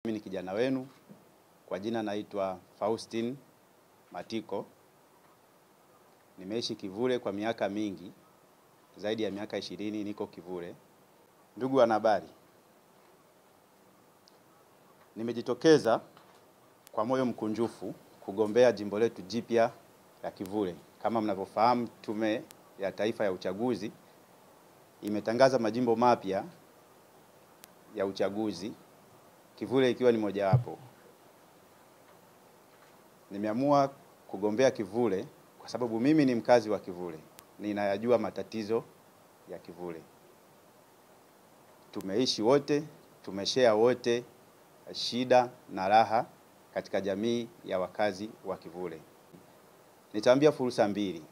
Mimi ni kijana wenu, kwa jina naitwa Faustin Matiko. Nimeishi Kivule kwa miaka mingi, zaidi ya miaka 20 niko Kivule. Ndugu wanahabari, nimejitokeza kwa moyo mkunjufu kugombea jimbo letu jipya la Kivule. Kama mnavyofahamu, Tume ya Taifa ya Uchaguzi imetangaza majimbo mapya ya uchaguzi, Kivule ikiwa ni mojawapo. Nimeamua kugombea Kivule kwa sababu mimi ni mkazi wa Kivule. Ninayajua matatizo ya Kivule. Tumeishi wote, tumeshare wote shida na raha katika jamii ya wakazi wa Kivule. Nitaambia fursa mbili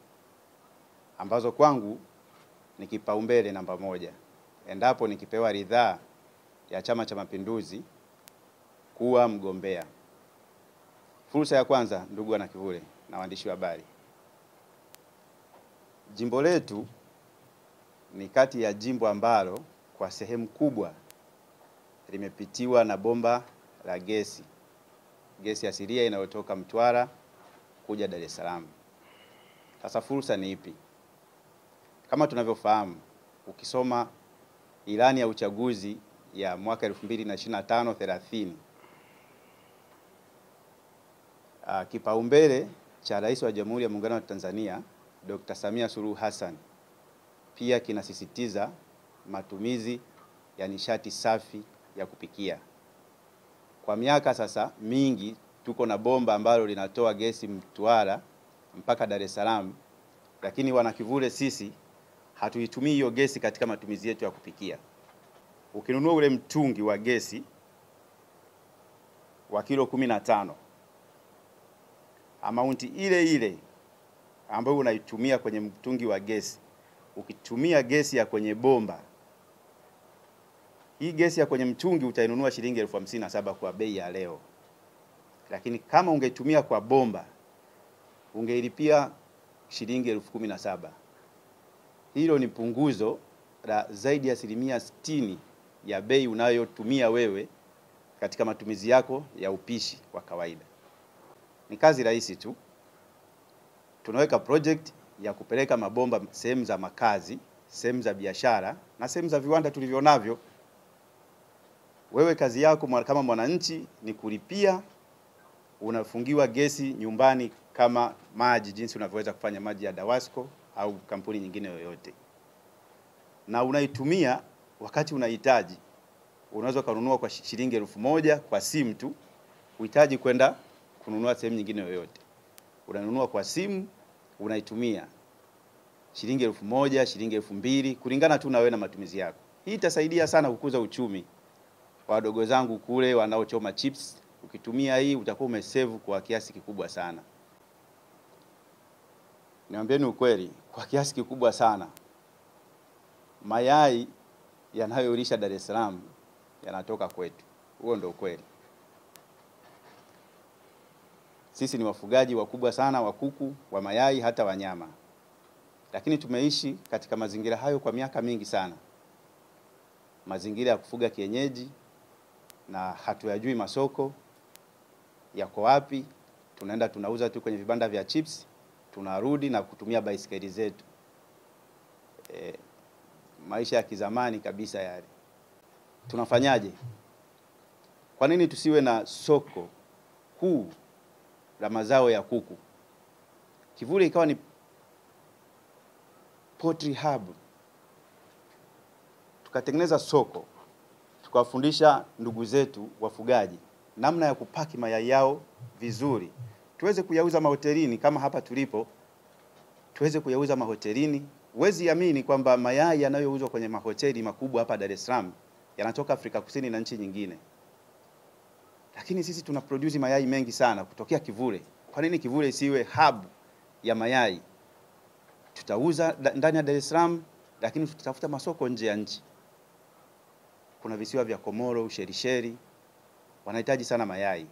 ambazo kwangu ni kipaumbele namba moja endapo nikipewa ridhaa ya Chama cha Mapinduzi kuwa mgombea. Fursa ya kwanza, ndugu wana Kivule na waandishi wa habari, jimbo letu ni kati ya jimbo ambalo kwa sehemu kubwa limepitiwa na bomba la gesi asilia inayotoka Mtwara kuja Dar es Salaam. Sasa fursa ni ipi? Kama tunavyofahamu, ukisoma ilani ya uchaguzi ya mwaka 2025-30, kipaumbele cha Rais wa Jamhuri ya Muungano wa Tanzania Dr. Samia Suluhu Hassan pia kinasisitiza matumizi ya nishati safi ya kupikia. Kwa miaka sasa mingi tuko na bomba ambalo linatoa gesi Mtwara mpaka Dar es Salaam, lakini wana Kivule sisi hatuitumii hiyo gesi katika matumizi yetu ya kupikia. Ukinunua ule mtungi wa gesi wa kilo 15, amount ile ile ambayo unaitumia kwenye mtungi wa gesi, ukitumia gesi ya kwenye bomba, hii gesi ya kwenye mtungi utainunua shilingi 57,000 kwa bei ya leo. Lakini kama ungetumia kwa bomba ungeilipia shilingi 17,000. Hilo ni punguzo la zaidi ya 60% ya bei unayotumia wewe katika matumizi yako ya upishi wa kawaida. Ni kazi rahisi tu. Tunaweka project ya kupeleka mabomba sehemu za makazi, sehemu za biashara na sehemu za viwanda tulivyonavyo. Wewe kazi yako kama mwananchi ni kulipia, unafungiwa gesi nyumbani kama maji, jinsi unavyoweza kufanya maji ya Dawasco au kampuni nyingine yoyote. Na unaitumia wakati unahitaji. Unaweza kununua kwa shilingi 1,000 kwa simu tu, uhitaji kwenda kununua sehemu nyingine yoyote. Unanunua kwa simu, unaitumia shilingi 1,000, shilingi 2,000 kulingana tu na wewe na matumizi yako. Hii itasaidia sana kukuza uchumi wa wadogo zangu kule wanaochoma chips. Ukitumia hii utakuwa umesave kwa kiasi kikubwa sana. Niambieni ukweli, kwa kiasi kikubwa sana mayai yanayolisha Dar es Salaam yanatoka kwetu. Huo ndio ukweli. Sisi ni wafugaji wakubwa sana wa kuku, wa mayai, hata wanyama. Lakini tumeishi katika mazingira hayo kwa miaka mingi sana. Mazingira ya kufuga kienyeji, na hatuyajui masoko yako wapi. Tunaenda tunauza tu kwenye vibanda vya chips, tunarudi na kutumia baisikeli zetu. Maisha ya kizamani kabisa yale. Tunafanyaje? Kwa nini tusiwe na soko kuu la mazao ya kuku? Kivule ikawa ni poultry hub. Tukatengeneza soko, tukawafundisha ndugu zetu wafugaji namna ya kupaki mayai yao vizuri, tuweze kuyauza mahotelini kama hapa tulipo, tuweze kuyauza mahotelini. Huwezi amini kwamba mayai yanayouzwa kwenye mahoteli makubwa hapa Dar es Salaam yanatoka Afrika Kusini na nchi nyingine. Lakini sisi tuna produce mayai mengi sana kutokea Kivule. Kwa nini Kivule isiwe hub ya mayai? Tutauza ndani ya Dar es Salaam, lakini tutafuta masoko nje ya nchi. Kuna visiwa vya Komoro, Ushelisheli, wanahitaji sana mayai.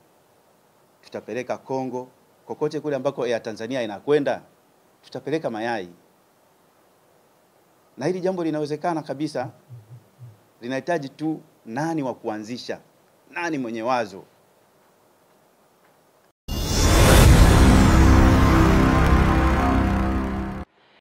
Tutapeleka Kongo, kokote kule ambako Air Tanzania inakwenda, tutapeleka mayai. Na hili jambo linawezekana kabisa. Linahitaji tu nani wa kuanzisha, nani mwenye wazo